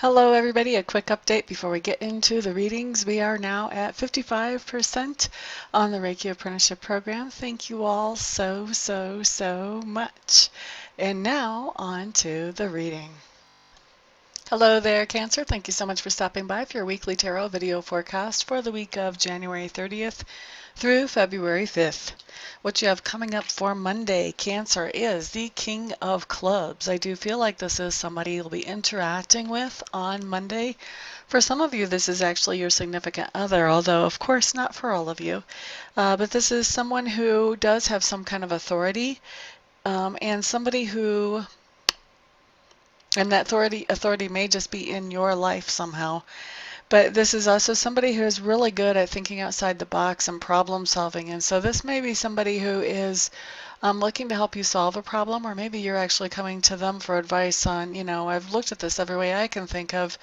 Hello everybody, a quick update before we get into the readings. We are now at 55% on the Reiki Apprenticeship Program. Thank you all so much. And now on to the reading. Hello there, Cancer. Thank you so much for stopping by for your weekly tarot video forecast for the week of January 30th through February 5th. What you have coming up for Monday, Cancer, is the King of Clubs. I do feel like this is somebody you'll be interacting with on Monday. For some of you, this is actually your significant other, although of course not for all of you. But this is someone who does have some kind of authority, and somebody who, and that authority may just be in your life somehow. But this is also somebody who is really good at thinking outside the box and problem solving. And so this may be somebody who is looking to help you solve a problem, or maybe you're actually coming to them for advice on, I've looked at this every way I can think of,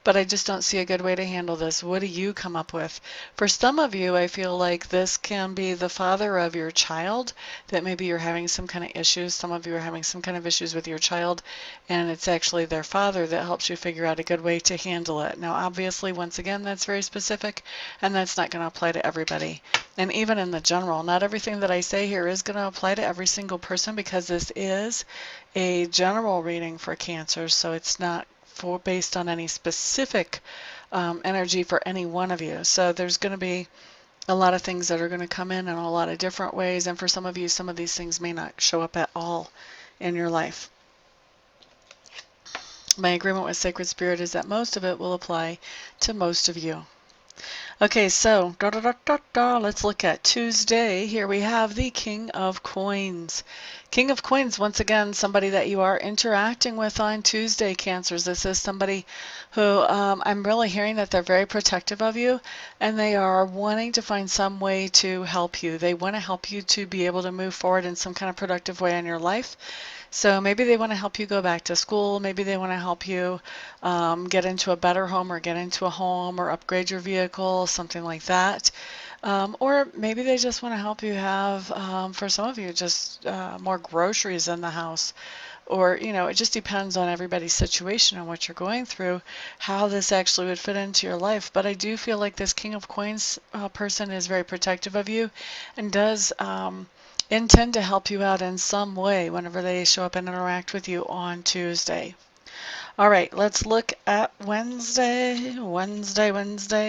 but I just don't see a good way to handle this. What do you come up with? For some of you, I feel like this can be the father of your child, that maybe you're having some kind of issues. Some of you are having some kind of issues with your child, and it's actually their father that helps you figure out a good way to handle it. Now, obviously, once again, that's very specific, and that's not going to apply to everybody. And even in the general, not everything that I say here is going to apply to every single person, because this is a general reading for Cancer, so it's not based on any specific energy for any one of you. So there's going to be a lot of things that are going to come in a lot of different ways, and for some of you, some of these things may not show up at all in your life. My agreement with Sacred Spirit is that most of it will apply to most of you. Okay, so let's look at Tuesday. Here we have the King of Coins. King of Coins, once again, somebody that you are interacting with on Tuesday, Cancers. This is somebody who I'm really hearing that they're very protective of you, and they are wanting to find some way to help you. They want to help you to be able to move forward in some kind of productive way in your life. So maybe they want to help you go back to school. Maybe they want to help you get into a better home, or get into a home, or upgrade your vehicle, something like that. Or maybe they just want to help you have, for some of you, just more groceries in the house. Or, it just depends on everybody's situation and what you're going through, how this actually would fit into your life. But I do feel like this King of Coins person is very protective of you, and does intend to help you out in some way whenever they show up and interact with you on Tuesday. All right, let's look at Wednesday,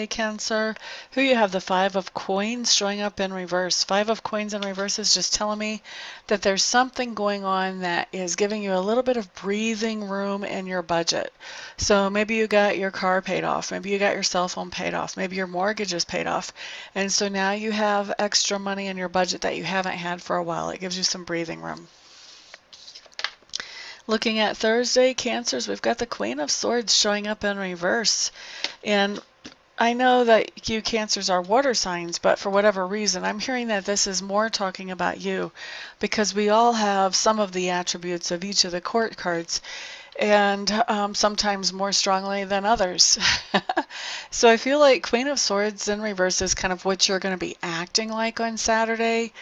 Cancer. Who you have the Five of Coins showing up in reverse. Five of Coins in reverse is just telling me that there's something going on that is giving you a little bit of breathing room in your budget. So maybe you got your car paid off. Maybe you got your cell phone paid off. Maybe your mortgage is paid off. And so now you have extra money in your budget that you haven't had for a while. It gives you some breathing room. Looking at Thursday, Cancers, we've got the Queen of Swords showing up in reverse. And I know that you Cancers are water signs, but for whatever reason, I'm hearing that this is more talking about you, because we all have some of the attributes of each of the court cards, and sometimes more strongly than others. So I feel like Queen of Swords in reverse is kind of what you're going to be acting like on Saturday.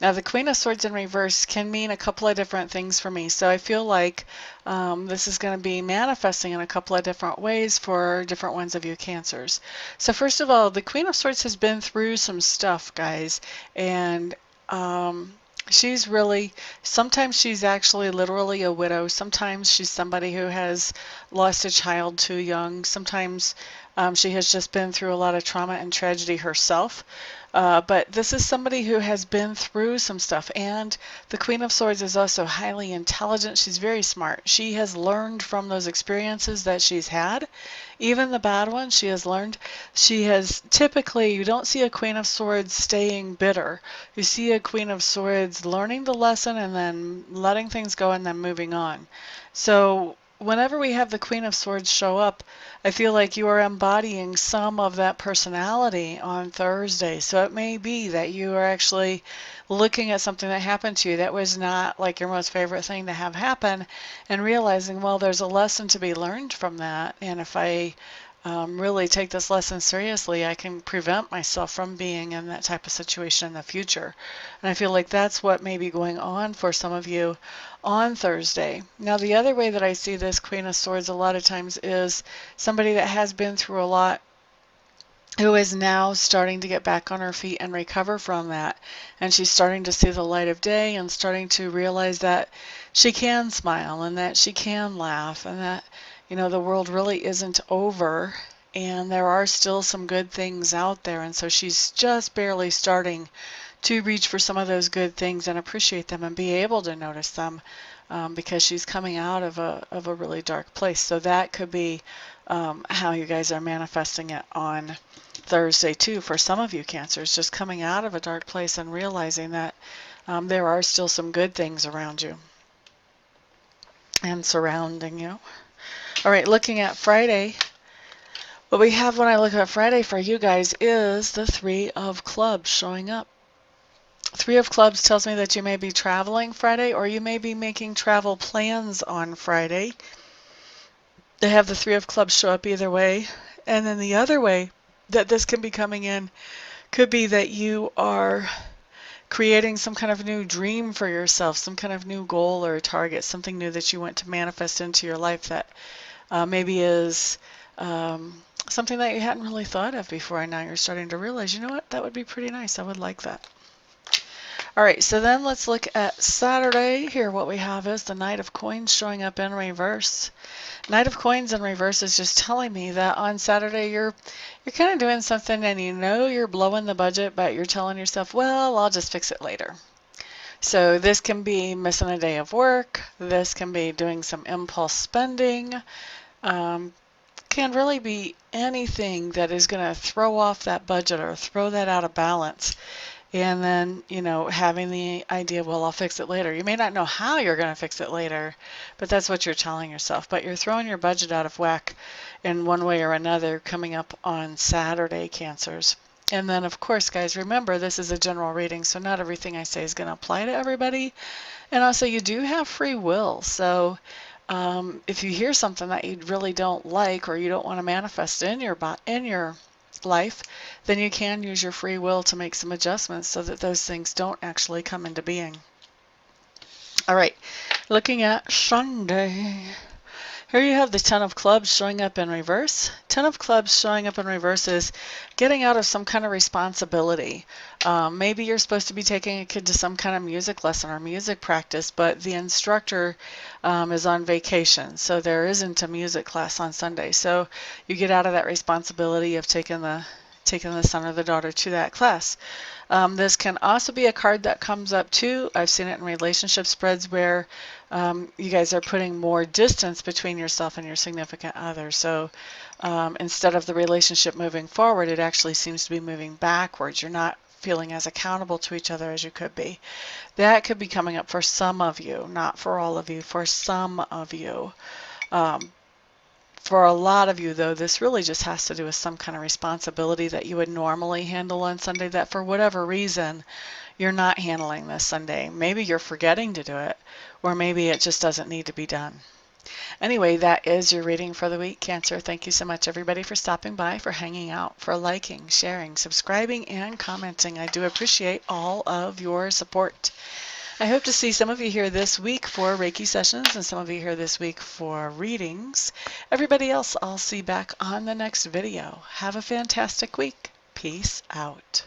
Now, the Queen of Swords in reverse can mean a couple of different things for me. So I feel like this is going to be manifesting in a couple of different ways for different ones of you Cancers. So first of all, the Queen of Swords has been through some stuff, guys. And she's really, sometimes she's actually literally a widow. Sometimes she's somebody who has lost a child too young. Sometimes she has just been through a lot of trauma and tragedy herself. But this is somebody who has been through some stuff. And the Queen of Swords is also highly intelligent. She's very smart. She has learned from those experiences that she's had. Even the bad ones, she has learned. She has typically, you don't see a Queen of Swords staying bitter. You see a Queen of Swords learning the lesson and then letting things go and then moving on. So whenever we have the Queen of Swords show up, I feel like you are embodying some of that personality on Thursday. So it may be that you are actually looking at something that happened to you that was not like your most favorite thing to have happen, and realizing, well, there's a lesson to be learned from that. And if I really take this lesson seriously, I can prevent myself from being in that type of situation in the future. And I feel like that's what may be going on for some of you on Thursday. Now, the other way that I see this Queen of Swords a lot of times is somebody that has been through a lot, who is now starting to get back on her feet and recover from that. And she's starting to see the light of day and starting to realize that she can smile and that she can laugh and that, you know, the world really isn't over and there are still some good things out there. And so she's just barely starting to reach for some of those good things and appreciate them and be able to notice them, because she's coming out of a really dark place. So that could be how you guys are manifesting it on Thursday too. For some of you Cancers, just coming out of a dark place and realizing that there are still some good things around you and surrounding you. All right, looking at Friday, what we have when I look at Friday for you guys is the Three of Clubs showing up. Three of Clubs tells me that you may be traveling Friday, or you may be making travel plans on Friday. They have the Three of Clubs show up either way. And then the other way that this can be coming in could be that you are creating some kind of new dream for yourself, some kind of new goal or target, something new that you want to manifest into your life that maybe is something that you hadn't really thought of before, and now you're starting to realize, you know what, that would be pretty nice. I would like that. All right, so then let's look at Saturday. Here what we have is the Knight of Coins showing up in reverse. Knight of Coins in reverse is just telling me that on Saturday you're kind of doing something and you know you're blowing the budget, but you're telling yourself, well, I'll just fix it later. So this can be missing a day of work. This can be doing some impulse spending. Can really be anything that is going to throw off that budget or throw that out of balance. And then, you know, having the idea, well, I'll fix it later. You may not know how you're going to fix it later, but that's what you're telling yourself. But you're throwing your budget out of whack in one way or another coming up on Saturday, Cancers. And then, of course, guys, remember, this is a general reading, so not everything I say is going to apply to everybody. And also, you do have free will. So if you hear something that you really don't like or you don't want to manifest in your life, then you can use your free will to make some adjustments so that those things don't actually come into being. All right, looking at Sunday. Here you have the Ten of Clubs showing up in reverse. Ten of Clubs showing up in reverse is getting out of some kind of responsibility. Maybe you're supposed to be taking a kid to some kind of music lesson or music practice, but the instructor is on vacation, so there isn't a music class on Sunday. So you get out of that responsibility of taking the son or the daughter to that class. This can also be a card that comes up too. I've seen it in relationship spreads where you guys are putting more distance between yourself and your significant other. So instead of the relationship moving forward, it actually seems to be moving backwards. You're not feeling as accountable to each other as you could be. That could be coming up for some of you, not for all of you, for some of you. For a lot of you, though, this really just has to do with some kind of responsibility that you would normally handle on Sunday that for whatever reason you're not handling this Sunday. Maybe you're forgetting to do it, or maybe it just doesn't need to be done. Anyway, that is your reading for the week, Cancer. Thank you so much, everybody, for stopping by, for hanging out, for liking, sharing, subscribing, and commenting. I do appreciate all of your support. I hope to see some of you here this week for Reiki sessions and some of you here this week for readings. Everybody else, I'll see back on the next video. Have a fantastic week. Peace out.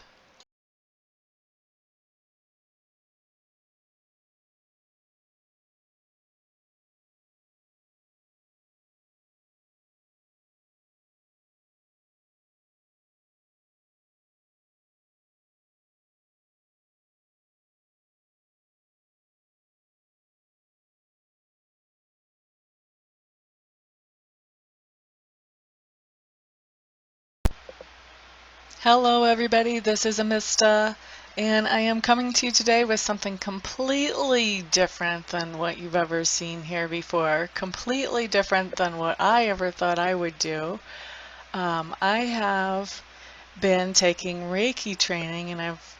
Hello, everybody. This is Amista, and I am coming to you today with something completely different than what you've ever seen here before. Completely different than what I ever thought I would do. I have been taking Reiki training, and I've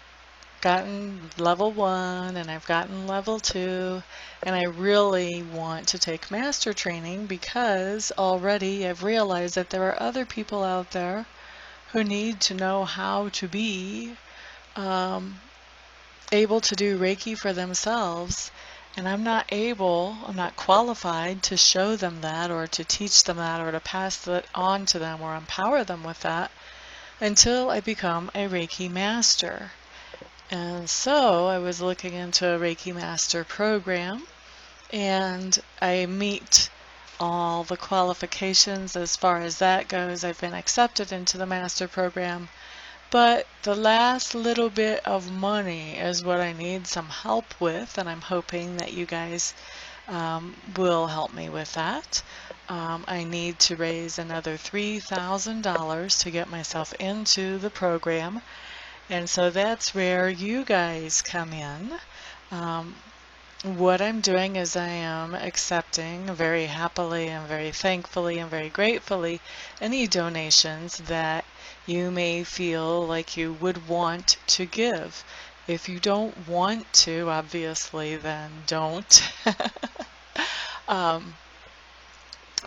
gotten level 1 and I've gotten level 2, and I really want to take master training because already I've realized that there are other people out there who need to know how to be um, able to do Reiki for themselves. And I'm not qualified to show them that or to teach them that or to pass that on to them or empower them with that until I become a Reiki master. And so I was looking into a Reiki Master Program, and I meet all the qualifications as far as that goes. I've been accepted into the Master Program, but the last little bit of money is what I need some help with, and I'm hoping that you guys will help me with that. I need to raise another $3,000 to get myself into the program. And so that's where you guys come in. Um, what I'm doing is I am accepting very happily and very thankfully and very gratefully any donations that you may feel like you would want to give. If you don't want to, obviously, then don't. um,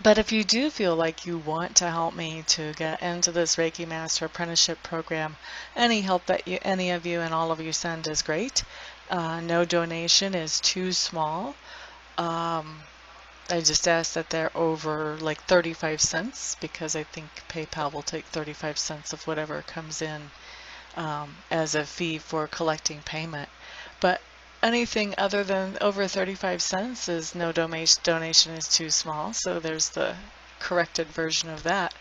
But if you do feel like you want to help me to get into this Reiki Master Apprenticeship Program, any help that any of you and all of you send is great. No donation is too small. I just ask that they're over like 35 cents because I think PayPal will take 35 cents of whatever comes in as a fee for collecting payment. But anything other than over 35 cents is no donation is too small, so there's the corrected version of that.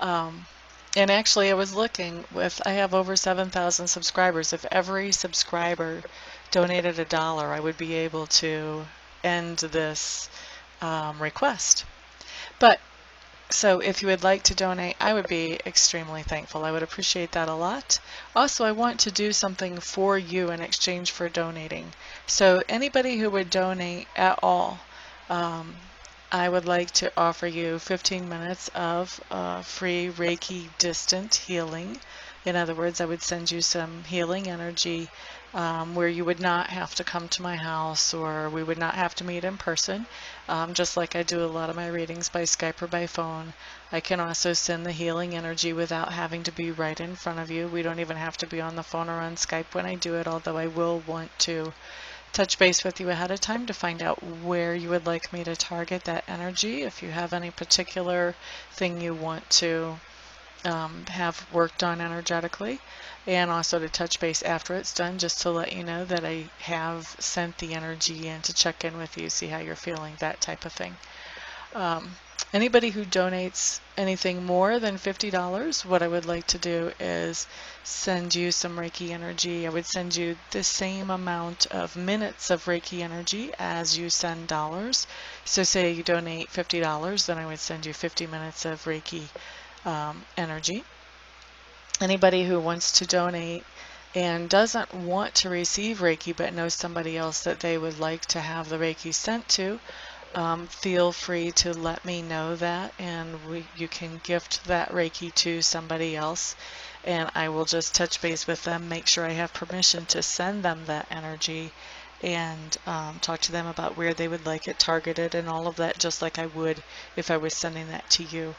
And actually I was looking I have over 7,000 subscribers. If every subscriber donated $1, I would be able to end this request. But so if you would like to donate, I would be extremely thankful. I would appreciate that a lot. Also, I want to do something for you in exchange for donating. So anybody who would donate at all, I would like to offer you 15 minutes of free Reiki distant healing. In other words, I would send you some healing energy where you would not have to come to my house or we would not have to meet in person. Just like I do a lot of my readings by Skype or by phone. I can also send the healing energy without having to be right in front of you. We don't even have to be on the phone or on Skype when I do it, although I will want to touch base with you ahead of time to find out where you would like me to target that energy. If you have any particular thing you want to have worked on energetically, and also to touch base after it's done just to let you know that I have sent the energy in to check in with you, see how you're feeling, that type of thing. Anybody who donates anything more than $50, what I would like to do is send you some Reiki energy. I would send you the same amount of minutes of Reiki energy as you send dollars. So say you donate $50, then I would send you 50 minutes of Reiki energy. Anybody who wants to donate and doesn't want to receive Reiki but knows somebody else that they would like to have the Reiki sent to, feel free to let me know that, and you can gift that Reiki to somebody else, and I will just touch base with them, make sure I have permission to send them that energy, and talk to them about where they would like it targeted and all of that, just like I would if I was sending that to you.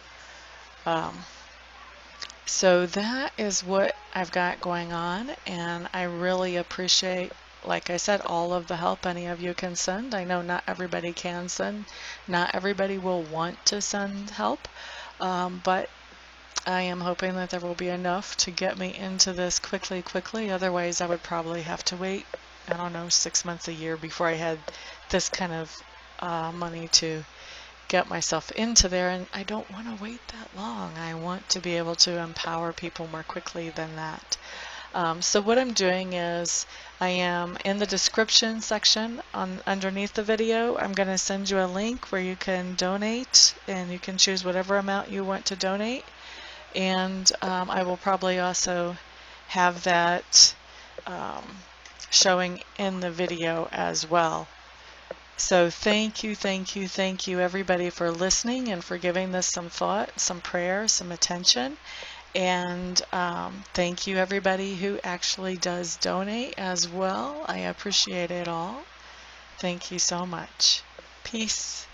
So that is what I've got going on, and I really appreciate, like I said, all of the help any of you can send. I know not everybody can send, not everybody will want to send help, but I am hoping that there will be enough to get me into this quickly. Otherwise, I would probably have to wait, I don't know, 6 months, a year before I had this kind of money to get myself into there, and I don't want to wait that long. I want to be able to empower people more quickly than that. So what I'm doing is I am in the description section underneath the video. I'm going to send you a link where you can donate, and you can choose whatever amount you want to donate, and I will probably also have that showing in the video as well. So thank you everybody for listening and for giving this some thought, some prayer, some attention. And thank you, everybody who actually does donate as well. I appreciate it all. Thank you so much. Peace.